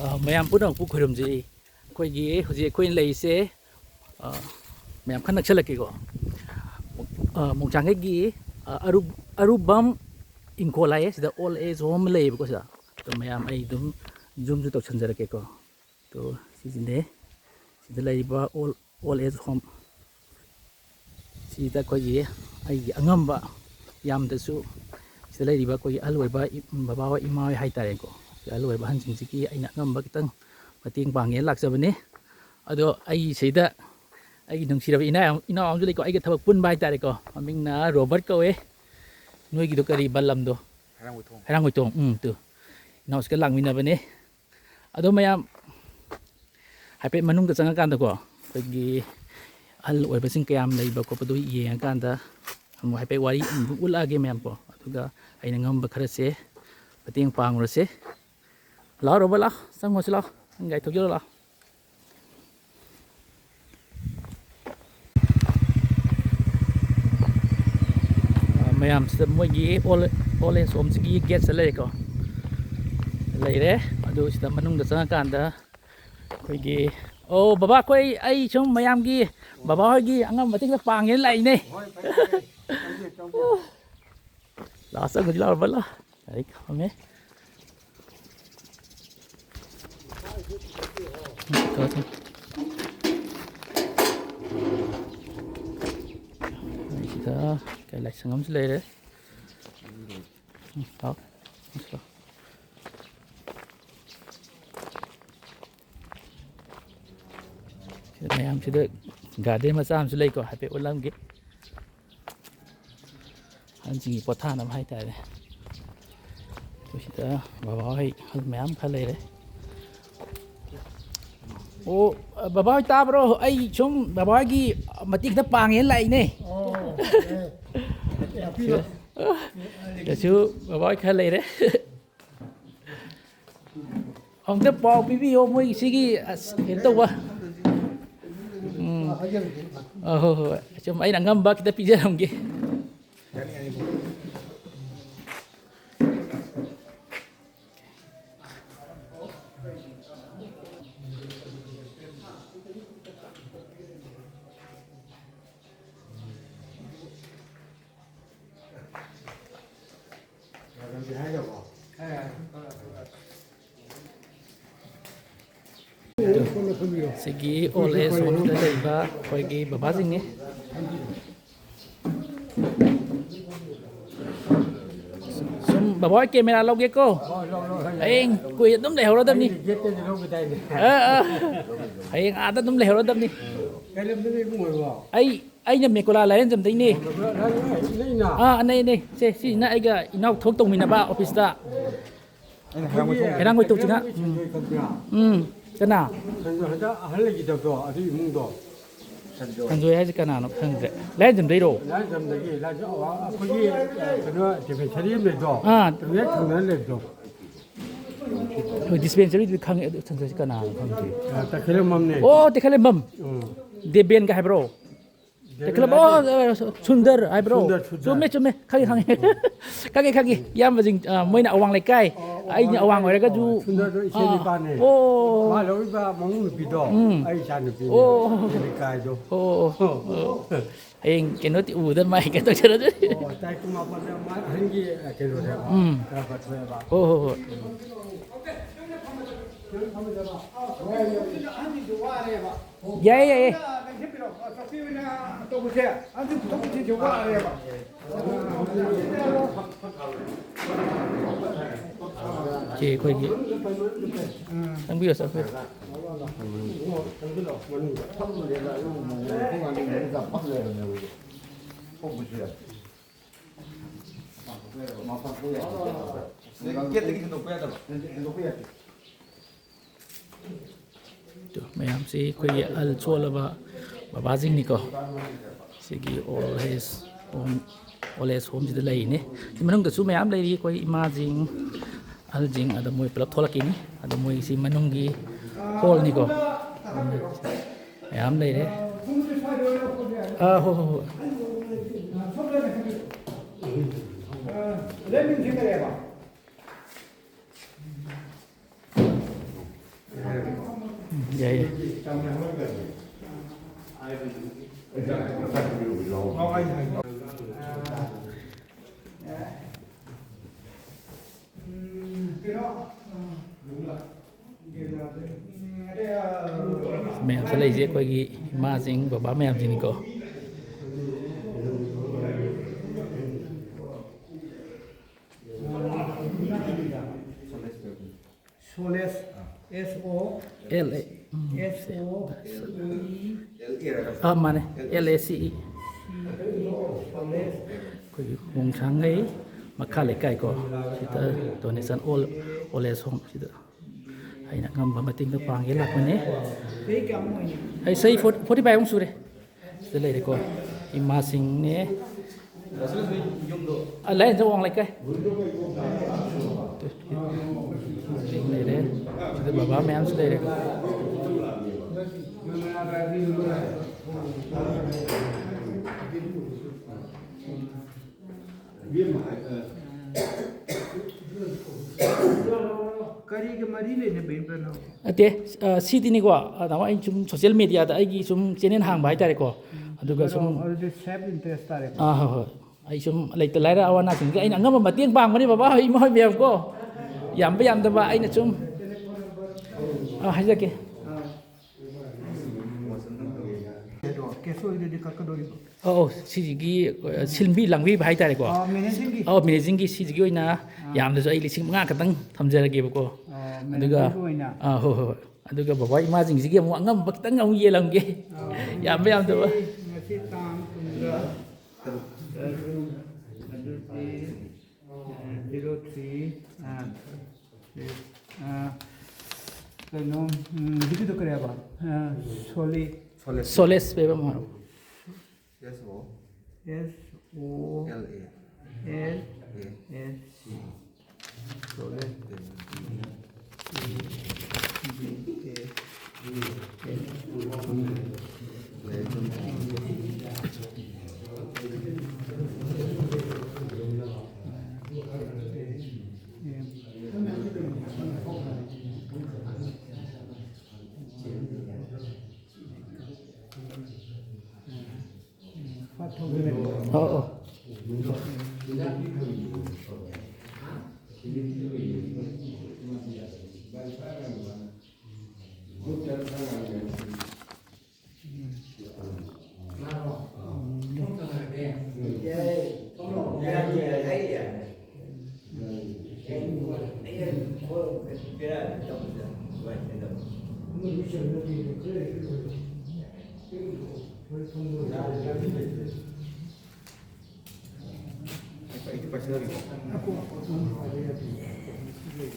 ꯃꯌꯥꯝ ꯄꯨꯝꯅꯃꯛ ꯈꯨꯔꯨꯝꯖꯔꯤ ꯑꯩꯈꯣꯏꯒꯤ ꯍꯧꯖꯤꯛ ꯑꯩꯈꯣꯏꯅ ꯂꯩꯔꯤꯁꯦ ꯃꯌꯥꯝ ꯈꯔ ꯅꯛꯁꯜꯂꯛꯀꯦꯀꯣ ꯃꯣꯡꯆꯥꯡꯒꯩꯒꯤ ꯑꯔꯨꯕꯝ ꯏꯪꯈꯣꯜ ꯍꯥꯏꯌꯦ ꯁꯤꯗ ꯑꯣꯜ ꯑꯦꯖ ꯍꯣꯝ ꯑꯃ ꯂꯩꯌꯦꯕꯀꯣ ꯁꯤꯗ ꯑꯗꯣ ꯃꯌꯥꯝ ꯑꯩ ꯑꯗꯨꯝ ꯖꯨꯝꯁꯨ ꯇꯧꯁꯟꯖꯔꯛꯀꯦꯀꯣ ꯑꯗꯣ ꯁꯤꯁꯤꯅꯦ ꯁꯤꯗ ꯂꯩꯔꯤꯕ ꯑꯣꯜ ꯑꯦꯖ ꯍꯣꯝ ꯁꯤꯗ ꯑꯩꯈꯣꯏꯒꯤ ꯑꯩꯒꯤ ꯑꯉꯝꯕ ꯌꯥꯝꯗꯁꯨ ꯁꯤꯗ ꯂꯩꯔꯤꯕ ꯑꯩꯈꯣꯏꯒꯤ ꯑꯍꯜ ꯑꯣꯏꯕ ꯕꯕꯥ ꯍꯣꯏ ꯏꯃꯥ ꯍꯣꯏ ꯍꯥꯏꯇꯥꯔꯦꯀꯣ ꯑꯍꯜ ꯑꯣꯏꯕ ꯑꯍꯟꯁꯤꯡꯁꯤꯒꯤ ꯑꯩꯅ ꯑꯉꯝꯕ ꯈꯤꯇꯪ ꯃꯇꯦꯡ ꯄꯥꯡꯒꯦꯅ ꯂꯥꯛꯆꯕꯅꯤ ꯑꯗꯣ ꯑꯩ ꯁꯤꯗ ꯑꯩꯒꯤ ꯅꯨꯡꯁꯤꯔꯕ ꯏꯅꯥꯎ ꯑꯃꯁꯨ ꯂꯩꯀꯣ ꯑꯩꯒ ꯊꯕꯛ ꯄꯨꯟꯕ ꯍꯥꯏꯇꯥꯔꯦꯀꯣ ꯃꯃꯤꯡꯅ ꯔꯣꯕꯔꯠ ꯀꯧꯋꯦ ꯅꯣꯏꯒꯤꯗꯣ ꯀꯔꯤ ꯕꯜꯂꯝꯗꯣ ꯍꯩꯔꯥꯡꯒꯣꯏꯊꯣꯡ ꯇꯨ ꯏꯅꯥꯎꯁꯤꯒ ꯂꯥꯛꯃꯤꯟꯅꯕꯅꯦ ꯑꯗꯣ ꯃꯌꯥꯝ ꯍꯥꯏꯐꯦꯠ ꯃꯅꯨꯡꯗ ꯆꯪꯉꯀꯥꯟꯗꯀꯣ ꯑꯩꯈꯣꯏꯒꯤ ꯑꯍꯜ ꯑꯣꯏꯕꯁꯤꯡ ꯀꯌꯥꯝ ꯂꯩꯕ ꯈꯣꯠꯄꯗꯣ ꯌꯦꯡꯉꯀꯥꯟꯗ ꯑꯃꯨꯛ ꯍꯥꯏꯐꯦꯠ ꯋꯥꯔꯤ ꯑꯃꯨꯛ ꯎꯠꯂꯛꯑꯒꯦ ꯃꯌꯥꯝꯀꯣ ꯑꯗꯨꯒ ꯑꯩꯅ ꯉꯝꯕ ꯈꯔꯁꯦ ꯃꯇꯦꯡ ꯄꯥꯡꯉꯨꯔꯁꯦ ꯂꯥꯛꯑꯣ ꯔꯣꯕꯔꯠ ꯂꯥꯛꯑꯣ ꯆꯪꯉꯨꯔꯁꯤ ꯂꯥꯛꯑꯣ ꯅꯪ ꯒꯥꯔꯤ ꯊꯧꯖꯤꯜꯂꯣ ꯂꯥꯛꯑꯣ ꯃꯌꯥꯝꯁꯤꯗ ꯃꯣꯏꯒꯤ ꯑꯣꯜ ꯑꯦꯖ ꯍꯣꯝꯁꯤꯒꯤ ꯒꯦꯠꯁꯦ ꯂꯩꯔꯦꯀꯣ ꯂꯩꯔꯦ ꯑꯗꯨ ꯁꯤꯗ ꯃꯅꯨꯡꯗ ꯆꯪꯉꯀꯥꯟꯗ ꯑꯩꯈꯣꯏꯒꯤ ꯑꯣ ꯕꯕꯥ ꯑꯩꯈꯣꯏ ꯑꯩ ꯁꯨꯝ ꯃꯌꯥꯝꯒꯤ ꯕꯕꯥ ꯍꯣꯏꯒꯤ ꯑꯉꯝꯕ ꯃꯇꯦꯡ ꯈꯔ ꯄꯥꯡꯒꯦꯅ ꯂꯥꯛꯏꯅꯦ ꯂꯥꯛꯑꯣ ꯆꯪꯉꯨꯁꯤ ꯂꯥꯛꯑꯣ ꯔꯣꯕꯔꯠ ꯂꯥꯛꯑꯣ ꯒꯥꯔꯤ ꯈꯥꯝꯃꯦ ꯁꯤꯗ ꯀꯩ ꯂꯥꯏꯁꯪ ꯑꯃꯁꯨ ꯂꯩꯔꯦ ꯂꯥꯛꯑꯣ ꯁꯤꯗ ꯃꯌꯥꯝꯁꯤꯗ ꯒꯥꯔꯗꯦꯟ ꯃꯆꯥ ꯑꯃꯁꯨ ꯂꯩꯀꯣ ꯍꯥꯏꯐꯦꯠ ꯎꯠꯂꯝꯒꯦ ꯑꯍꯟꯁꯤꯡꯒꯤ ꯄꯣꯊꯥꯅꯕ ꯍꯥꯏꯇꯥꯔꯦ ꯁꯤꯗ ꯕꯕꯥ ꯍꯣꯏ ꯑꯍꯜ ꯃꯌꯥꯝ ꯈꯔ ꯂꯩꯔꯦ ꯑꯣ ꯕꯕꯥ ꯍꯣꯏ ꯇꯥꯕ꯭ꯔꯣ ꯑꯩ ꯁꯨꯝ ꯕꯕꯥ ꯍꯣꯏꯒꯤ ꯃꯇꯦꯡ ꯈꯤꯇ ꯄꯥꯡꯉꯦꯅ ꯂꯥꯛꯏꯅꯦ ꯁꯤꯗꯁꯨ ꯕꯕꯥ ꯍꯣꯏ ꯈꯔ ꯂꯩꯔꯦ ꯑꯃꯨꯛꯇ ꯄꯥꯎ ꯄꯤꯕꯤꯌꯣ ꯃꯣꯏꯒꯤ ꯁꯤꯒꯤ ꯀꯩꯅꯣ ꯇꯧꯕ ꯍꯣꯏ ꯍꯣꯏ ꯁꯨꯝ ꯑꯩꯅ ꯑꯉꯝꯕ ꯈꯤꯇ ꯄꯤꯖꯔꯝꯒꯦ ꯁꯤꯒꯤ ꯑꯣꯜ ꯑꯦꯖ ꯍꯣꯝꯁꯤꯗ ꯂꯩꯕ ꯑꯩꯈꯣꯏꯒꯤ ꯕꯕꯥꯁꯤꯡꯅꯤ ꯁꯨꯝ ꯕꯕꯥ ꯍꯣꯏ ꯀꯦꯃꯦꯔꯥ ꯂꯧꯒꯦꯀꯣ ꯍꯌꯦꯡ ꯀꯨꯏ ꯑꯗꯨꯝ ꯂꯩꯍꯧꯔꯗꯕꯅꯤ ꯍꯌꯦꯡ ꯑꯥꯗ ꯑꯗꯨꯝ ꯂꯩꯍꯧꯔꯗꯕꯅꯤ ꯑꯩꯅ ꯃꯦꯀꯣꯂꯥ ꯂꯥꯏꯔꯦꯟꯖꯝꯗꯩꯅꯦ ꯑꯅꯩ ꯁꯦ ꯁꯤꯁꯤꯅ ꯑꯩꯒ ꯏꯅꯥꯎ ꯊꯕꯛ ꯇꯧꯃꯤꯟꯅꯕ ꯑꯣꯐꯤꯁꯇ ꯍꯩꯔꯥꯡꯒꯣꯏꯊꯣꯡ ꯆꯤꯉꯥ ꯀꯅꯥ ꯑꯍꯜ ꯂꯩꯈꯤꯗꯕꯗꯣ ꯑꯗꯨꯒꯤ ꯏꯃꯨꯡꯗꯣ ꯁꯟꯖꯣꯏ ꯍꯥꯏꯁꯦ ꯀꯅꯥꯅꯣ ꯈꯪꯗ꯭ꯔꯦ ꯂꯥꯏꯔꯦꯟꯖꯝꯗꯩꯔꯣ ꯂꯥꯏꯔꯖꯝꯗꯒꯤ ꯑꯩꯈꯣꯏꯒꯤ ꯀꯩꯅꯣ ꯗꯤꯐꯦꯟꯁꯔꯤ ꯑꯃ ꯂꯩꯕꯗꯣ ꯑꯥ ꯍꯦꯛ ꯊꯪꯅꯅ ꯂꯩꯕꯗꯣ ꯍꯣꯏ ꯗꯤꯁꯄꯦꯟꯁꯔꯤꯗꯨꯗꯤ ꯈꯪꯉꯦ ꯑꯗꯨ ꯁꯟꯖꯣꯏꯁꯦ ꯀꯅꯥꯅꯣ ꯈꯪꯗꯦ ꯇꯈꯦꯜꯂꯝꯕꯝꯅꯦ ꯑꯣ ꯇꯦꯛꯈꯠꯂꯦꯝꯕꯝ ꯗꯦꯕꯦꯟꯒ ꯍꯥꯏꯕ꯭ꯔꯣ ꯁꯨꯟꯗꯔ ꯍꯥꯏꯕ꯭ꯔꯣ ꯆꯨꯝꯃꯦ ꯈꯪꯉꯦ ꯏꯌꯥꯝꯕꯁꯤꯡ ꯃꯣꯏꯅ ꯑꯋꯥꯡ ꯂꯩꯀꯥꯏ ꯑꯩꯅ ꯑꯋꯥꯡ ꯑꯣꯏꯔꯒꯁꯨ ꯁꯨꯟꯗꯔꯗꯣ ꯏꯆꯦ ꯅꯤꯄꯥꯅꯦ ꯃꯥ ꯂꯧꯔꯤꯕ ꯃꯉꯨ ꯅꯨꯄꯤꯗꯣ ꯑꯩ ꯏꯆꯥ ꯅꯨꯄꯤꯅꯦ ꯂꯩꯀꯥꯏꯗꯣ ꯍꯌꯦꯡ ꯀꯩꯅꯣꯗꯤ ꯎꯕꯗ ꯃꯥꯏ ꯀꯩꯅꯣ ꯇꯧꯖꯔꯗꯤ ꯇꯥꯏ ꯀꯨꯟꯃꯥꯄꯟꯗ ꯃꯥ ꯑꯍꯟꯒꯤ ꯀꯩꯅꯣꯅꯦꯕ ꯈꯔ ꯊꯣꯛꯑꯦꯕ ꯍꯣꯏ ꯑꯍꯟꯁꯤꯡꯁꯨ ꯋꯥꯔꯦꯕ ꯌꯥꯏꯌꯦ ꯆꯧꯀꯤ ꯑꯣꯏꯅ ꯇꯧꯕꯁꯦ ꯑꯍꯟꯁꯤꯡ ꯊꯕꯛꯁꯤꯡꯁꯦ ꯋꯥꯔꯦꯕ ꯁꯤ ꯑꯩꯈꯣꯏꯒꯤ ꯆꯪꯕꯤꯌꯣ ꯃꯌꯥꯝꯁꯤ ꯑꯩꯈꯣꯏꯒꯤ ꯑꯍꯜ ꯁꯣꯜꯂꯕ ꯕꯕꯥꯁꯤꯡꯅꯤꯀꯣ ꯁꯤꯒꯤ ꯑꯣꯜ ꯑꯦꯖ ꯍꯣꯝꯁꯤꯗ ꯂꯩꯔꯤꯅꯤ ꯁꯤ ꯃꯅꯨꯡꯗꯁꯨ ꯃꯌꯥꯝ ꯂꯩꯔꯤ ꯑꯩꯈꯣꯏ ꯏꯃꯥꯁꯤꯡ ꯑꯍꯜꯁꯤꯡ ꯑꯗ ꯃꯣꯏ ꯄꯨꯂꯞ ꯊꯣꯛꯂꯛꯈꯤꯅꯤ ꯑꯗꯣ ꯃꯣꯏꯁꯤ ꯃꯅꯨꯡꯒꯤ ꯍꯣꯜꯅꯤꯀꯣ ꯃꯌꯥꯝ ꯂꯩꯔꯦ ꯍꯣꯏ ꯌꯥꯏ ꯌꯥꯏ ꯃꯌꯥꯝꯁꯦ ꯂꯩꯁꯦ ꯑꯩꯈꯣꯏꯒꯤ ꯏꯃꯥꯁꯤꯡ ꯕꯕꯥ ꯃꯌꯥꯝꯁꯤꯡꯅꯤꯀꯣ Soles SO ꯑꯦꯜ SO ꯃꯥꯅꯦ LACE Soles ꯑꯩꯈꯣꯏꯒꯤ ꯈꯣꯡꯁꯥꯡꯉꯩ ꯃꯈꯥ ꯂꯩꯀꯥꯏꯀꯣ ꯁꯤꯗ ꯗꯣꯅꯦꯁꯟ ꯑꯣꯜ ꯑꯦꯖ ꯍꯣꯝ ꯁꯤꯗ ꯑꯩꯅ ꯑꯉꯝꯕ ꯃꯇꯦꯡꯗꯣ ꯄꯥꯡꯒꯦ ꯂꯥꯛꯄꯅꯦ Thế cả mọi người ꯑꯩ ꯆꯍꯤ 45 ꯑꯃꯨꯛ ꯁꯨꯔꯦ ꯁꯤꯗ ꯂꯩꯔꯦꯀꯣ ꯏꯃꯥꯁꯤꯡꯅꯦ ꯂꯩ ꯋꯥꯡ ꯂꯩꯀꯥꯏ ꯂꯩꯔꯦ ꯁꯤꯗ ꯕꯕꯥ ꯃꯌꯥꯝꯁꯨ ꯂꯩꯔꯦ Kari ke mari le ne ben plan ꯅꯠꯇꯦ ꯁꯤꯗꯤꯅꯤꯀꯣ ꯇꯥꯃꯣ ꯑꯩ ꯁꯨꯝ ꯁꯣꯁꯤꯌꯦꯜ ꯃꯦꯗꯤꯌꯥꯗ ꯑꯩꯒꯤ ꯁꯨꯝ ꯆꯦꯅꯦꯜ ꯍꯥꯡꯕ ꯍꯥꯏꯇꯥꯔꯦꯀꯣ ꯑꯗꯨꯒ ꯁꯨꯝ already save interest tare ꯍꯣꯏ ꯍꯣꯏ ꯑꯩ ꯁꯨꯝ ꯂꯩꯇ ꯂꯥꯏꯔ ꯑꯋꯥ ꯑꯅꯥꯁꯤꯡꯁꯦ ꯑꯩꯅ ꯑꯉꯝꯕ ꯃꯇꯦꯡ ꯄꯥꯡꯕꯅꯤ ꯕꯕꯥ ꯍꯣꯏ ꯏꯃꯥ ꯍꯣꯏ ꯃꯌꯥꯝ ꯀꯣ ꯌꯥꯝꯕ ꯌꯥꯝꯗꯕ ꯑꯩꯅ ꯁꯨꯝ ꯍꯥꯏꯖꯒꯦ ke so ide ka ka dori ꯁꯤꯁꯤꯒꯤ ꯁꯤꯟꯕꯤ ꯂꯥꯡꯕꯤꯕ ꯍꯥꯏꯇꯥꯔꯦꯀꯣ managing ki ꯃꯦꯅꯦꯖꯤꯡꯒꯤ ꯁꯤꯁꯤꯒꯤ ꯑꯣꯏꯅ ꯌꯥꯝꯅꯁꯨ ꯑꯩ 5,000 ꯈꯛꯇꯪ ꯊꯝꯖꯔꯒꯦꯕꯀꯣ ꯑꯗꯨꯒ ꯍꯣꯏ ꯍꯣꯏ ꯑꯗꯨꯒ ꯕꯕꯥ ꯏꯃꯥꯁꯤꯡꯁꯤꯒꯤ ꯑꯃꯨꯛ ꯑꯉꯝꯕ ꯈꯤꯇꯪ ꯑꯃꯨꯛ ꯌꯦꯜꯂꯝꯒꯦ ꯌꯥꯝꯕ ꯌꯥꯝꯗꯕ ngasi tang tungga zero three kano dikhi to kare ba soli ꯁꯣꯂꯦꯁ ꯄꯦꯕ ꯃꯥꯔꯣ SO LA L S soli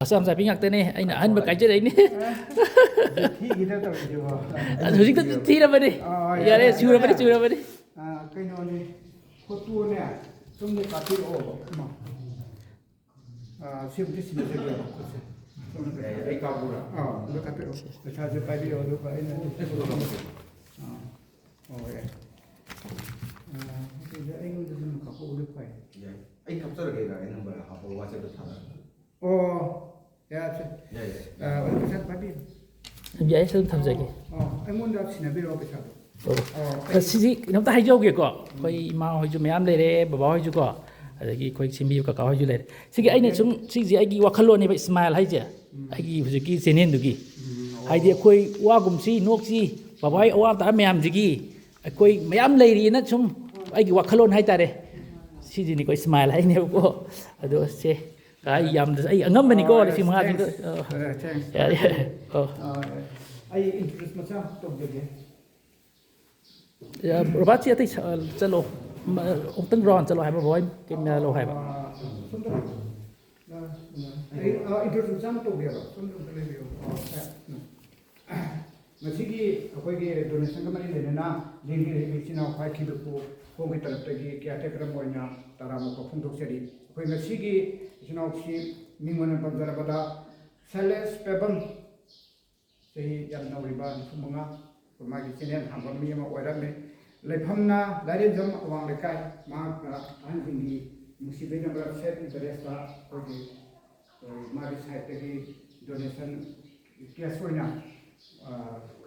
ꯑꯆꯥ ꯃꯆꯥꯄꯤ ꯉꯥꯛꯇꯅꯦ ꯑꯩꯅ ꯑꯍꯟꯕ ꯀꯥꯏꯖꯔꯛꯏꯅꯦ ꯊꯤꯒꯤꯗ ꯇꯧꯔꯤꯁꯤꯕꯣ ꯍꯧꯖꯤꯛꯇ ꯊꯤꯔꯕꯅꯤ ꯌꯥꯔꯦ ꯆꯨꯔꯕꯅꯤ ꯀꯩꯅꯣꯅꯤ ꯐꯣꯇꯣꯅꯦ ꯁꯨꯝꯅ ꯀꯥꯞꯄꯤꯔꯛꯑꯣ ꯁꯤꯕꯨꯗꯤ ꯁꯤꯟꯅꯖꯒꯦꯕ ꯈꯨꯠꯁꯦ ꯑꯩ ꯀꯥꯞꯄꯨꯔꯥ ꯑꯗꯨ ꯀꯥꯞꯄꯤꯔꯛꯑꯣ ꯄꯩꯁꯥꯁꯦ ꯄꯥꯏꯕꯤꯔꯛꯑꯣ ꯑꯗꯨꯒ ꯑꯩꯅ ꯍꯣꯏ ꯑꯩꯉꯣꯟꯗ ꯑꯗꯨꯝ ꯀꯥꯞꯄꯛꯑꯣꯗꯤ ꯐꯩ ꯑꯩ ꯀꯥꯞꯆꯔꯒꯦ ꯑꯩ ꯅꯝꯕꯔ ꯍꯥꯞꯄꯒ ꯋꯥꯆꯦꯞꯇ ꯊꯥꯔꯛꯑꯒꯦ ꯑꯣ ꯌꯥꯁꯦ ꯌꯥꯏ ꯑꯗꯨ ꯄꯩꯁꯥ ꯄꯥꯏꯕꯤꯌꯨ ꯌꯥꯏ ꯑꯗꯨꯝ ꯊꯝꯖꯒꯦ ꯑꯩꯉꯣꯟꯗ ꯁꯤꯟꯅꯕꯤꯔꯛꯑꯣ ꯄꯩꯁꯥꯗꯣ ꯁꯤꯁꯤ ꯀꯩꯅꯣꯝꯇ ꯍꯥꯏꯖꯧꯒꯦꯀꯣ ꯑꯩꯈꯣই ꯏꯃꯥ ꯍꯣꯏꯁꯨ ꯃꯌꯥꯝ ꯂꯩꯔꯦ ꯕꯕꯥ ꯍꯣꯏꯁꯨ ꯀꯣ ꯑꯗꯒꯤ ꯑꯩꯈꯣꯏ ꯁꯤꯟꯕꯤꯕ ꯀꯀꯥ ꯍꯣꯏꯁꯨ ꯂꯩꯔꯦ ꯁꯤꯒꯤ ꯑꯩꯅ ꯁꯨꯝ ꯁꯤꯁꯦ ꯑꯩꯒꯤ ꯋꯥꯈꯜꯂꯣꯟꯅꯦꯕ ꯏꯁꯃꯥꯏꯜ ꯍꯥꯏꯁꯦ ꯑꯩꯒꯤ ꯍꯧꯖꯤꯛꯀꯤ ꯆꯦꯅꯦꯜꯗꯨꯒꯤ ꯍꯥꯏꯗꯤ ꯑꯩꯈꯣꯏ ꯋꯥꯒꯨꯝꯁꯤ ꯅꯣꯛꯁꯤ ꯕꯕꯥ ꯍꯣꯏ ꯑꯋꯥ ꯇꯥ ꯃꯌꯥꯝꯁꯤꯒꯤ ꯑꯩꯈꯣꯏ ꯃꯌꯥꯝ ꯂꯩꯔꯤꯑꯅ ꯁꯨꯝ ꯑꯩꯒꯤ ꯋꯥꯈꯜꯂꯣꯟ ꯍꯥꯏꯇꯥꯔꯦ ꯁꯤꯁꯤꯅꯤꯀꯣ ꯏꯁꯃꯥꯏꯜ ꯍꯥꯏꯅꯦꯕꯀꯣ ꯑꯗꯣ ꯁꯦ ꯑꯩ ꯌꯥꯝꯅ ꯑꯩ ꯑꯉꯝꯕꯅꯤꯀꯣ 5,000ꯁꯤꯡꯗ ꯌꯥꯔꯦ ꯑꯩ ꯏꯟꯇꯔꯦꯁ ꯃꯆꯥ ꯇꯧꯖꯒꯦ ꯕꯕꯥꯆꯤ ꯑꯇꯩ ꯆꯠꯂꯣ ꯑꯃꯨꯛꯇꯪ ꯔꯥꯎꯟ ꯆꯠꯂꯣ ꯍꯥꯏꯕ ꯕꯕꯥ ꯀꯦꯃꯦꯔꯥ ꯂꯧ ꯍꯥꯏꯕ ꯏꯟꯇꯔꯦꯁ ꯃꯆꯥ ꯑꯃ ꯇꯧꯒꯦꯕ ꯁꯣꯝꯗ ꯑꯝꯇ ꯂꯩꯕꯤꯌꯨ ꯉꯁꯤꯒꯤ ꯑꯩꯈꯣꯏꯒꯤ ꯗꯣꯅꯦꯁꯟꯒ ꯃꯔꯤ ꯂꯩꯅꯅ ꯂꯦꯡꯕꯤꯔꯛꯏꯕ ꯏꯆꯤꯜ ꯏꯅꯥꯎ ꯈ꯭ꯋꯥꯏꯈꯤꯗꯨꯕꯨ ꯁꯣꯝꯒꯤ ꯇꯔꯞꯇꯒꯤ ꯀꯤꯌꯥꯔꯇꯦꯀꯔ ꯑꯃ ꯑꯣꯏꯅ ꯇꯔꯥꯃꯨꯛꯀ ꯐꯣꯡꯗꯣꯛꯆꯔꯤ ꯑꯩꯈꯣꯏ ꯉꯁꯤꯒꯤ ꯏꯆꯤꯜ ꯏꯅꯥꯎꯁꯤ ꯃꯤꯡ ꯑꯣꯏꯅ ꯄꯟꯖꯔꯕꯗ ꯁꯦꯂꯦꯁ ꯄꯦꯕꯝ ꯆꯍꯤ ꯌꯥꯝ ꯅꯧꯔꯤꯕ 95 ꯃꯥꯒꯤ ꯆꯦꯅꯦꯜ ꯍꯥꯡꯕ ꯃꯤ ꯑꯃ ꯑꯣꯏꯔꯝꯃꯤ ꯂꯩꯐꯝꯅ ꯂꯥꯏꯔꯦꯟꯖꯝ ꯑꯋꯥꯡ ꯂꯩꯀꯥꯏ ꯃꯍꯥꯛꯅ ꯑꯍꯟꯁꯤꯡꯒꯤ ꯅꯨꯡꯁꯤꯕꯤꯅꯕ ꯁꯦꯜꯐ ꯏꯟꯇꯔꯦꯁꯇ ꯑꯩꯈꯣꯏꯒꯤ ꯃꯥꯒꯤ ꯁꯥꯏꯠꯇꯒꯤ ꯗꯣꯅꯦꯁꯟ ꯀꯦꯁ ꯑꯣꯏꯅ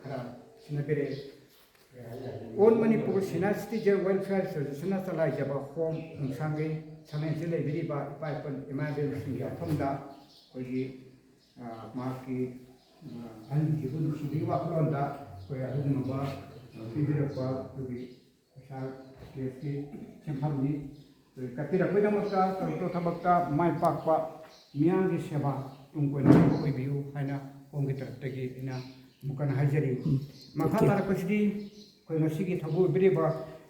ꯈꯔ ꯁꯤꯟꯅꯕꯤꯔꯛꯑꯦ All Manipur senior citizen welfare ꯑꯦꯁꯣꯁꯤꯌꯦꯁꯟꯅ ꯆꯂꯥꯏꯖꯕ ꯍꯣꯝ ꯅꯨꯡꯁꯥꯡꯒꯤ ꯁꯪꯂꯦꯟꯁꯤ ꯂꯩꯕꯤꯔꯤꯕ ꯏꯄꯥ ꯏꯄꯨ ꯏꯃꯥ ꯏꯕꯦꯜꯁꯤꯡꯒꯤ ꯃꯐꯝꯗ ꯑꯩꯈꯣꯏꯒꯤ ꯃꯍꯥꯛꯀꯤ ꯑꯍꯟꯁꯤꯕꯨ ꯅꯨꯡꯁꯤꯕꯒꯤ ꯋꯥꯈꯜꯂꯣꯟꯗ ꯑꯩꯈꯣꯏ ꯑꯗꯨꯒꯨꯝꯂꯕ ꯄꯤꯕꯤꯔꯛꯄ ꯑꯗꯨꯒꯤ ꯄꯩꯁꯥ ꯀꯦꯁꯀꯤ ꯁꯦꯟꯐꯝꯅꯤ ꯀꯠꯄꯤꯔꯛꯄꯒꯤꯗꯃꯛꯇ ꯇꯧꯔꯤꯕ ꯊꯕꯛꯇ ꯃꯥꯏ ꯄꯥꯛꯄ ꯃꯤꯌꯥꯝꯒꯤ ꯁꯦꯕꯥ ꯇꯨꯡ ꯀꯣꯏꯅ ꯑꯣꯏꯕꯤꯌꯨ ꯍꯥꯏꯅ ꯍꯣꯝꯒꯤ ꯇꯔꯐꯇꯒꯤ ꯑꯩꯅ ꯑꯃꯨꯛ ꯍꯟꯅ ꯍꯥꯏꯖꯔꯤ ꯃꯈꯥ ꯇꯥꯔꯛꯄꯁꯤꯗꯤ ꯑꯩꯈꯣꯏ ꯉꯁꯤꯒꯤ ꯊꯧꯕꯨ ꯑꯣꯏꯕꯤꯔꯤꯕ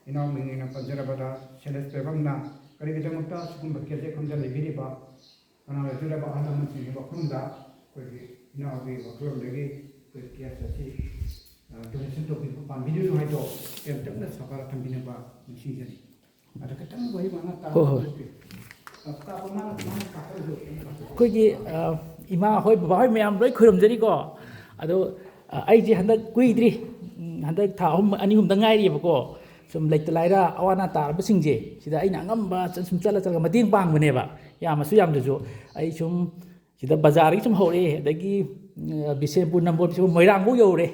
ꯏꯅꯥꯎ ꯃꯤꯡ ꯑꯩꯅ ꯄꯟꯖꯔꯕꯗ ꯁꯦꯂꯦꯁ ꯄꯦꯕꯝꯅ ꯀꯔꯤꯒꯤꯗꯃꯛꯇ ꯁꯤꯒꯨꯝꯕ ꯀꯦꯖꯦꯛꯐꯝꯗ ꯂꯩꯕꯤꯔꯤꯕ ꯀꯅꯥ ꯑꯣꯏꯕꯤꯔꯕ ꯑꯍꯜ ꯂꯃꯟꯁꯤꯡꯒꯤ ꯋꯥꯐꯝꯗ ꯑꯩꯈꯣꯏꯒꯤ ꯏꯅꯥꯎꯒꯤ ꯋꯥꯈꯜꯂꯣꯟꯗꯒꯤ ꯑꯩꯈꯣꯏ ꯀꯦꯁ ꯑꯁꯤ ꯗꯣꯅꯦꯁꯟ ꯇꯧꯕꯤꯕ ꯄꯥꯝꯕꯤꯔꯤꯅꯣ ꯍꯥꯏꯗꯣ ꯇꯦꯝꯇꯛꯅ ꯁꯥꯕꯔ ꯊꯝꯕꯤꯅꯕ ꯅꯤꯡꯁꯤꯡꯖꯔꯤ ꯑꯗ ꯈꯤꯇꯪ ꯋꯥꯔꯤ ꯃꯉꯥ ꯑꯩꯈꯣꯏꯒꯤ ꯏꯃꯥ ꯍꯣꯏ ꯕꯕꯥ ꯍꯣꯏ ꯃꯌꯥꯝ ꯂꯣꯏ ꯈꯣꯏꯔꯝꯖꯔꯤꯀꯣ ꯑꯗꯣ ꯑꯩꯁꯦ ꯍꯟꯗꯛ ꯀꯨꯏꯗ꯭ꯔꯤ ꯍꯟꯗꯛ ꯊꯥ ꯑꯅꯤ ꯑꯍꯨꯝꯗ ꯉꯥꯏꯔꯤꯑꯕꯀꯣ ꯁꯨꯝ ꯂꯩꯇ ꯂꯥꯏꯔ ꯑꯋꯥ ꯑꯅꯥ ꯇꯥꯔꯕꯁꯤꯡꯁꯦ ꯁꯤꯗ ꯑꯩꯅ ꯑꯉꯝꯕ ꯁꯨꯝ ꯆꯠꯂꯒ ꯃꯇꯦꯡ ꯄꯥꯡꯕꯅꯦꯕ ꯌꯥꯝꯃꯁꯨ ꯌꯥꯝꯗ꯭ꯔꯁꯨ ꯑꯩ ꯁꯨꯝꯁꯤꯗ ꯕꯖꯥꯔꯗꯒꯤ ꯁꯨꯝ ꯍꯧꯔꯛꯑꯦ ꯑꯗꯒꯤ ꯕꯤꯁꯦꯝꯄꯨꯔ ꯅꯝꯕꯣꯜ ꯃꯣꯏꯔꯥꯡꯐꯧ ꯌꯧꯔꯦ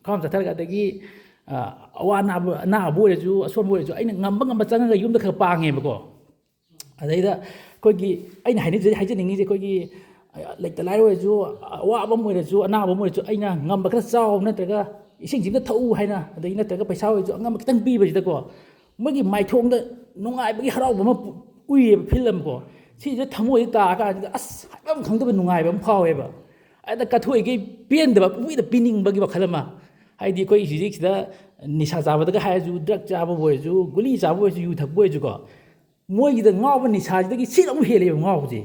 ꯃꯈꯥ ꯆꯠꯊꯔꯒ ꯑꯗꯒꯤ ꯑꯅꯥꯕ ꯑꯣꯏꯔꯁꯨ ꯑꯁꯣꯟꯕ ꯑꯣꯏꯔꯁꯨ ꯑꯩꯅ ꯉꯝꯕ ꯆꯪꯉꯒ ꯌꯨꯝꯗ ꯈꯔ ꯄꯥꯡꯉꯦꯕꯀோ ꯑꯗꯩꯗ ꯑꯩꯈꯣꯏꯒꯤ ꯑꯩꯅ ꯍꯥꯏꯖꯅꯤꯡꯉꯤꯁꯦ ꯑꯩꯈꯣꯏꯒꯤ ꯂꯩꯇ ꯂꯥꯏꯔ ꯑꯣꯏꯔꯁꯨ ꯑꯋꯥꯕ ꯑꯃ ꯑꯣꯏꯔꯁꯨ ꯑꯅꯥꯕ ꯑꯃ ꯑꯣꯏꯔꯁꯨ ꯑꯩꯅ ꯉꯝꯕ ꯈꯔ ꯆꯥꯎ ꯅꯠꯇ꯭ꯔꯒ ꯏꯁꯤꯡꯁꯤꯗ ꯊꯛꯎ ꯍꯥꯏꯅ ꯑꯗꯒꯤ ꯅꯠꯇ꯭ꯔꯒ ꯄꯩꯁꯥ ꯑꯣꯏꯔꯁꯨ ꯑꯉꯝꯕ ꯈꯤꯇꯪ ꯄꯤꯕꯁꯤꯗꯀꯣ ꯃꯣꯏꯒꯤ ꯃꯥꯏꯊꯣꯡꯗ ꯅꯨꯡꯉꯥꯏꯕꯒꯤ ꯍꯔꯥꯎꯕ ꯑꯃ ꯎꯏꯌꯦꯕ ꯐꯤꯜ ꯑꯃꯀꯣ ꯁꯤꯁꯤꯗ ꯊꯃꯣꯏꯗ ꯇꯥꯔꯀꯥꯟꯁꯤꯗ ꯑꯁ ꯍꯥꯏꯐꯝ ꯈꯪꯗꯕ ꯅꯨꯡꯉꯥꯏꯕ ꯑꯃ ꯐꯥꯎꯋꯦꯕ ꯑꯗ ꯀꯠꯊꯣꯛꯏꯈꯩ ꯄꯦꯟꯗꯕ ꯄꯨꯡꯄꯤꯗ ꯄꯤꯅꯤꯡꯕꯒꯤ ꯋꯥꯈꯜ ꯑꯃ ꯍꯥꯏꯗꯤ ꯑꯩꯈꯣꯏ ꯍꯧꯖꯤꯛꯁꯤꯗ ꯅꯤꯁꯥ ꯆꯥꯕꯗꯒ ꯍꯥꯏꯔꯁꯨ ꯗ꯭ꯔꯒ ꯆꯥꯕ ꯑꯣꯏꯔꯁꯨ ꯒꯨꯂꯤ ꯆꯥꯕ ꯑꯣꯏꯔꯁꯨ ꯌꯨ ꯊꯛꯄ ꯑꯣꯏꯔꯁꯨꯀꯣ ꯃꯣꯏꯒꯤꯗ ꯉꯥꯎꯕ ꯅꯤꯁꯥꯁꯤꯗꯒꯤ ꯁꯤꯅ ꯑꯃꯨꯛ ꯍꯦꯜꯂꯦꯕ ꯉꯥꯎꯕꯁꯦ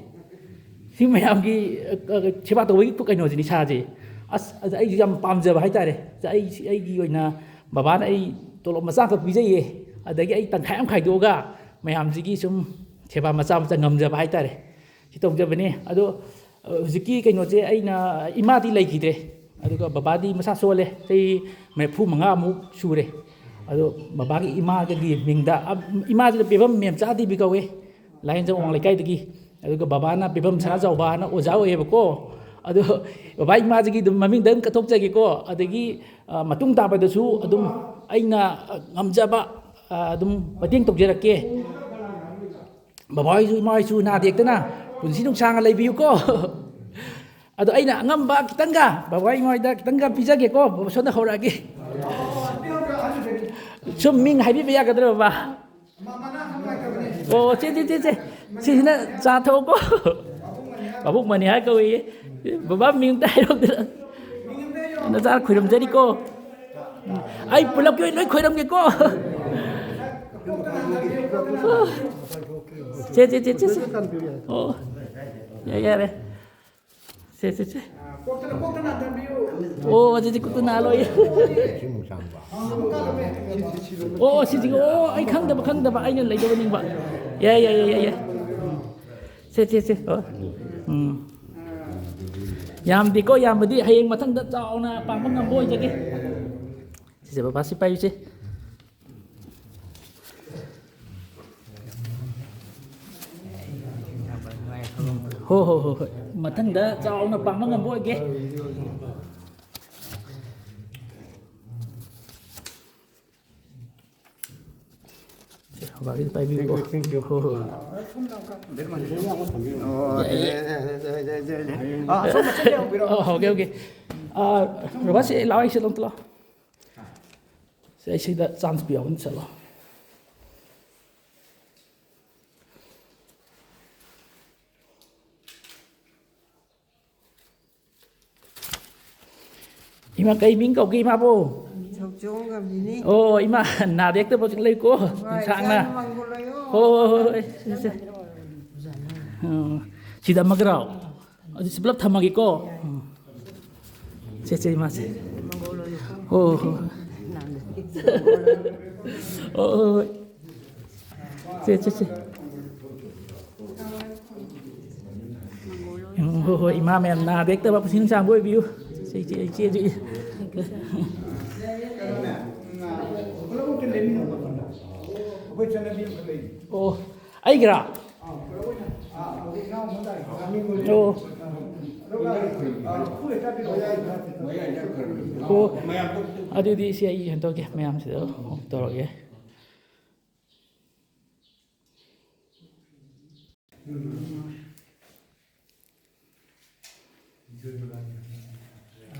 ꯁꯤ ꯃꯌꯥꯝꯒꯤ ꯁꯦꯕꯥ ꯇꯧꯕꯒꯤ ꯀꯩꯅꯣꯁꯦ ꯅꯤꯁꯥꯁꯦ ꯑꯁ ꯑꯗ ꯑꯩꯁꯨ ꯌꯥꯝ ꯄꯥꯝꯖꯕ ꯍꯥꯏꯇꯥꯔꯦ ꯑꯩꯒꯤ ꯑꯣꯏꯅ ꯕꯕꯥꯅ ꯑꯩ ꯇꯣꯂꯣꯞ ꯃꯆꯥꯈꯛ ꯄꯤꯖꯩꯌꯦ ꯑꯗꯒꯤ ꯑꯩ ꯇꯪꯈꯥꯏ ꯑꯃ ꯈꯥꯏꯗꯣꯛꯑꯒ ꯃꯌꯥꯝꯁꯤꯒꯤ ꯁꯨꯝ ꯁꯦꯕꯥ ꯃꯆꯥ ꯉꯝꯖꯕ ꯍꯥꯏꯇꯥꯔꯦ ꯁꯤ ꯇꯧꯖꯕꯅꯦ ꯑꯗꯣ ꯍꯧꯖꯤꯛꯀꯤ ꯀꯩꯅꯣꯁꯦ ꯑꯩꯅ ꯏꯃꯥꯗꯤ ꯂꯩꯈꯤꯗ꯭ꯔꯦ ꯑꯗꯨꯒ ꯕꯕꯥꯗꯤ ꯃꯁꯥ ꯁꯣꯜꯂꯦ ꯆꯍꯤ 35 ꯁꯨꯔꯦ ꯑꯗꯣ ꯕꯕꯥꯒꯤ ꯏꯃꯥꯒꯤ ꯃꯤꯡꯗ ꯏꯃꯥꯁꯤꯗ ꯄꯦꯕꯝ ꯃꯦꯝꯆꯥꯗꯦꯕꯤ ꯀꯧꯋꯦ ꯂꯥꯏꯌꯦꯟꯖꯧ ꯑꯋꯥꯡ ꯂꯩꯀꯥꯏꯗꯒꯤ ꯑꯗꯨꯒ ꯕꯕꯥꯅ ꯄꯦꯕꯝ ꯁꯅꯥꯖꯥꯎꯕꯅ ꯑꯣꯖꯥ ꯑꯣꯏꯌꯦꯕꯀꯣ ꯑꯗꯣ ꯕꯕꯥ ꯏꯃꯥꯁꯤꯒꯤ ꯑꯗꯨꯝ ꯃꯃꯤꯡꯗ ꯑꯗꯨꯝ ꯀꯠꯊꯣꯛꯆꯒꯦꯀꯣ ꯑꯗꯒꯤ ꯃꯇꯨꯡ ꯇꯥꯕꯗꯁꯨ ꯑꯗꯨꯝ ꯑꯩꯅ ꯉꯝꯖꯕ ꯑꯗꯨꯝ ꯃꯇꯦꯡ ꯇꯧꯖꯔꯛꯀꯦ ꯕꯕꯥ ꯍꯣꯏꯁꯨ ꯏꯃꯥ ꯍꯣꯏꯁꯨ ꯅꯥꯗ ꯌꯦꯛꯇꯅ ꯄꯨꯟꯁꯤ ꯅꯨꯡꯁꯥꯡꯅ ꯂꯩꯕꯤꯌꯨꯀꯣ ꯑꯗꯣ ꯑꯩꯅ ꯑꯉꯝꯕ ꯈꯤꯇꯪꯒ ꯕꯕꯥ ꯏꯃꯥ ꯍꯣꯏꯗ ꯈꯤꯇꯪꯒ ꯄꯤꯖꯒꯦꯀꯣ ꯁꯣꯝꯗ ꯍꯧꯔꯛꯑꯒꯦ ꯁꯨꯝ ꯃꯤꯡ ꯍꯥꯏꯕꯤꯕ ꯌꯥꯒꯗ꯭ꯔꯥ ꯕꯕꯥ ꯑꯣ ꯆꯦ ꯁꯤꯁꯤꯅ ꯆꯥ ꯊꯛꯎꯀꯣ ꯃꯕꯨꯛ ꯃꯅꯤ ꯍꯥꯏ ꯀꯧꯏꯌꯦ ꯕꯕꯥ ꯃꯤꯡ ꯑꯝꯇ ꯍꯥꯏꯔꯛꯎꯗꯅ ꯅꯆꯥ ꯈꯣꯏꯔꯝꯖꯔꯤꯀꯣ ꯑꯩ ꯄꯨꯂꯞꯀꯤ ꯑꯣꯏꯅ ꯂꯣꯏ ꯈꯣꯏꯔꯝꯒꯦꯀꯣ ꯆꯦ ꯑꯣ ꯌꯥꯔꯦ ꯆꯦ ꯑꯣ ꯑꯗꯨꯗꯤ ꯀꯨꯠꯇꯨ ꯅꯥꯜꯂꯣꯏ ꯑꯣ ꯁꯤꯁꯤꯒ ꯑꯣ ꯑꯩ ꯈꯪꯗꯕ ꯑꯩꯅ ꯂꯩꯗꯕ ꯅꯤꯡꯕ ꯌꯥꯏ ꯆꯦ ꯑꯣ ꯌꯥꯝꯗꯦꯀꯣ ꯌꯥꯝꯕꯗꯤ ꯍꯌꯦꯡ ꯃꯊꯪꯗ ꯆꯥꯎꯅ ꯄꯥꯡꯕ ꯉꯝꯕ ꯑꯣꯏꯖꯒꯦ ꯁꯤꯁꯦ ꯕꯕꯥ ꯁꯤ ꯄꯥꯏꯌꯨꯁꯦ ꯍꯣꯏ ꯃꯊꯪꯗ ꯆꯥꯎꯅ ꯄꯥꯡꯕ ꯉꯝꯕ ꯑꯣꯏꯒꯦ ꯕꯕꯥꯒꯤꯗꯤ ꯄꯥꯏꯕꯤꯌꯨꯀꯣ ꯍꯣꯏ ꯍꯧꯒꯦ ꯕꯕꯥ ꯁꯤ ꯂꯥꯛꯑꯣ ꯑꯩ ꯁꯤꯗ ꯑꯝꯇ ꯂꯥꯛꯑꯣ ꯑꯩ ꯁꯤꯗ ꯆꯥꯟꯁ ꯄꯤꯌꯣ ꯆꯠꯂꯣ 이마 게이밍 거 이마보 이마 나 덱도 보지 레고 상나 시다 마그라오 어디 스블럽 타마기고 제제 이마세 제제 이마면 나 덱도 봐 신상 보이 비유 제제 후에 짧게 그 어디 CI 한도게 매암시도 없도록에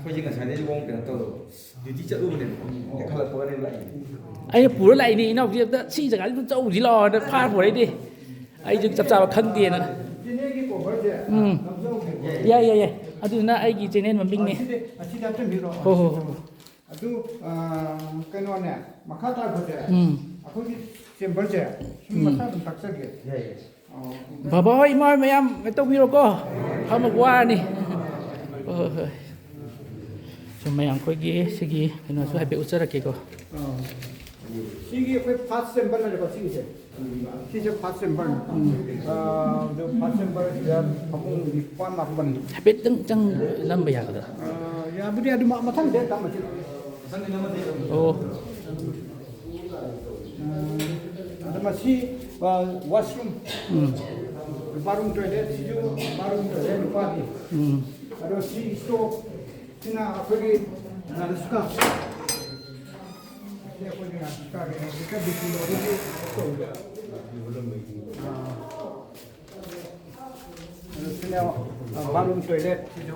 호지가 잘 내리고 그냥 또 유지 짜 으면 칼라 보내 lại ai bùa lại đi nó việc đó xí chẳng hạn châu gì lo nó pha của đấy đi ai dừng chập chạp khăn tiền nữa yeah 아주 나 아이기 전에 만빙네 시대 좀 밀어 호호호 아주 그노네 마카타 보대 아코기 셈벌제 힘마사도 닥쳐게 예예 봐봐 이마 매암 또 미로 거 한번 와니 좀 매암 거기 시기 그나 수 하베 우쩌라게 거 시기 그 파셈벌을 거 시기세 시제 파셈벌 저 파셈벌 야 방금 리관 막번 하베 뜬짱 남배야 거다 야 우리 아주 마탕 돼 담아 상대 넘어 돼 오 아마 시 와시룸 바룸 토일렛 시주 바룸 토일렛 루파디 아로 시 스토 지나 거기 나는 수가 네 거기 나 수가 그러니까 비키로 어디 그냥 바룸 토일렛 시주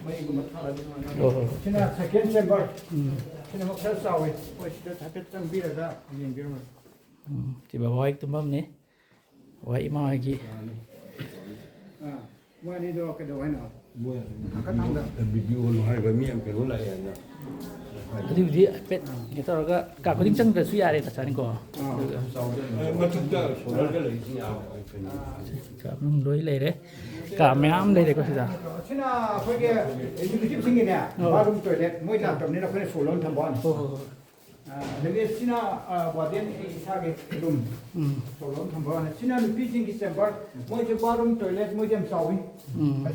뭐 이거 뭐 타라지만 지나 세컨 챔버 지나 뭐 살사위 뭐 시도 잡혔던 비라다 이제 비르면 thì bà hỏi tụi mâm nè hỏi mà gì 뭐 니도 그 도와나 뭐야 아까 비디오로 하고 미안 배로 lại cái gì pet người ta có cả có tính chân về suy để trả có mà chúng ta số đó cái lấy gì nào cả đối lấy đấy cả mấy am đây để có gì ra 지나 거기에 이렇게 집 생기네 바룸 토일렛 뭐 있나 좀 내가 그래 솔론 한번 여기 지나 와된 이사게 룸 솔론 한번 지나는 비징 디셈버 뭐 이제 바룸 토일렛 뭐좀 싸위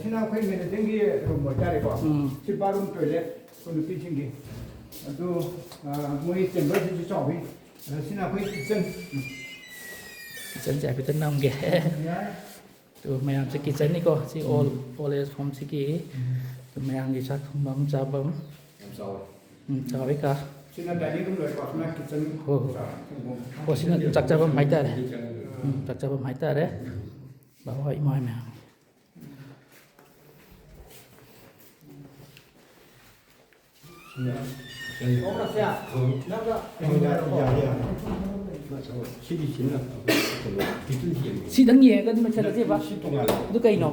지나 거기 내가 생기 룸뭐 자리고 집 바룸 토일렛 그 비징기 또 뭐이 셈버 지 싸위 지나 거기 kitchen chân chạy với tân nông kìa tụi mày làm cái chân này có chị all is from chị kì tụi mày ăn cái chắc không bấm chào bấm chào với cả 지나 다니는 걸 봤으면 kitchen có xin là chắc chào bấm máy ta đấy chắc chào bấm máy ta đấy bảo hỏi mọi mày 오라시야 나가 시리 지나 비둘기 xin đăng nhẹ cái mà chân là gì vậy đứa cây nó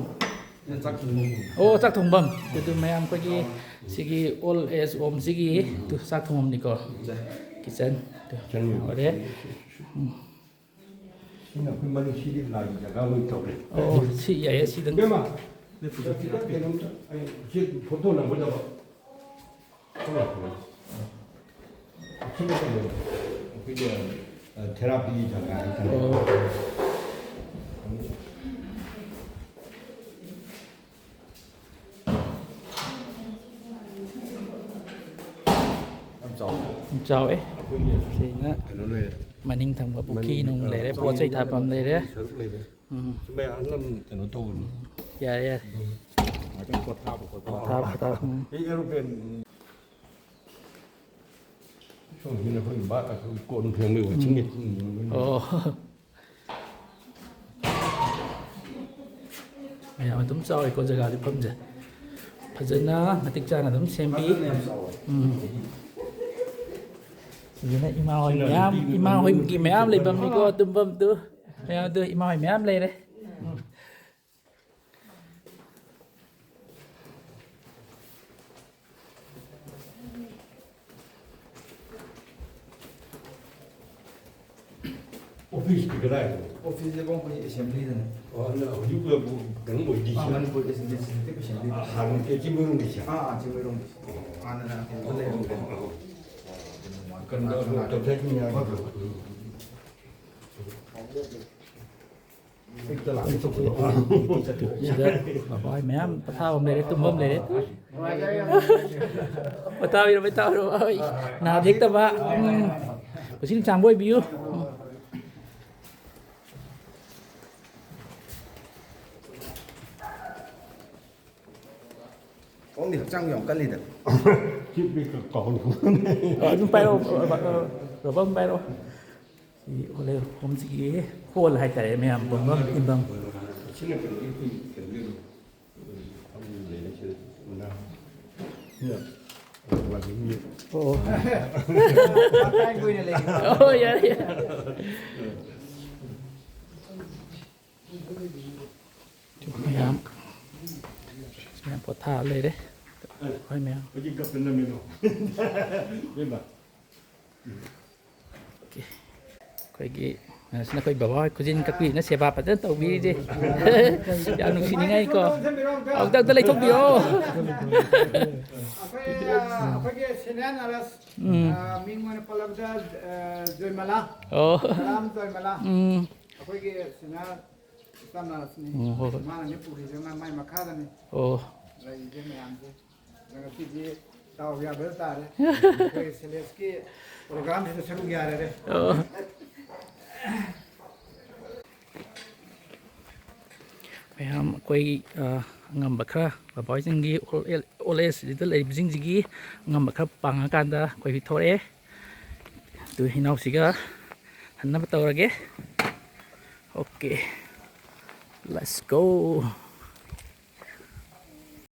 짝 주는 ô chắc thùng bầm tụi mày ăn cái gì chị all is om chị tụi chắc thùng bầm này có cái chân ở đấy 신나 그 말이 시리 나이가 가고 있다고 그래 ô chị vậy chị đăng 그러면 내 부터 아니 지 보통은 뭐다 봐 그게 테라피잖아 chào ấy thì nó mà ninh thằng và bukki nung lấy đấy bỏ chạy tháp bầm lấy đấy mẹ ăn làm nó to dạ dạ trong cột tháp tháp cái aeroplaneช่วงนี้นะเพิ่งบ้าคือโกนเพียงไม่ไหวชิงนิด ồ mày làm tấm sau thì con giờ gà thì bấm rồi thật sự nó mà thực ra là tấm xem bí vì này ima hồi kỳ mẹ am lấy bấm đi có tấm bấm tư mẹ tư ima hồi mẹ am lấy đấy 오피스 그래. 오피스에 보면 어셈블리는 나 이거 뭐 그런 거 있지. 아만 보게 생긴 그 어셈블리 하는 게 지금 거지. 지금 이런 안나 원래 근데 또 대중이야. bà coi mẹ em bà thao bấm lấy đấy tùm bấm lấy đấy bà tao đâu ơi nào thích tao bà bà xin chàng bôi biu 꽁디 확장이 안 깔리다. 집이 가까운 거. Chúng bay đâu rồi vâng bay đâu thì 올해 홈지기 호월 할 때에 매한 번 인방 친구 이렇게 견디로 한번 내내셔 나. 야. 완전히 오. Patay ko yun na 오, 야, 야. 매한 매한 포타เลยเด้ ค่อยแมว 어디 갔던 놈이노. 봐. ค่อยกี้ฉันค่อยบอกว่าคุณจินกับพี่น่าเสียบาปแต่ตัววีดิอย่าหนุ่มสิยังไงก็เอาตั้งแต่เลยทุกเดียว Akwai sinan alas mingwan palabda Joymala โอ้ Salam Joymala อืม Akwai sinan Islam alas ni mana ni puri jema mai makada ni โอ้ lai jema amse Nanga tiji tau ya bertare Akwai seleski program itu seru gyara re โอ้ ไปทำคุยงำบักคราบบ่อยจริงกีโอเลสดิเลยจริงจริงกีงำบักคราปังอาการดาคุยพิทอเรดูให้น้องสิกะหันหน้าไปตัวละเกโอเค let's go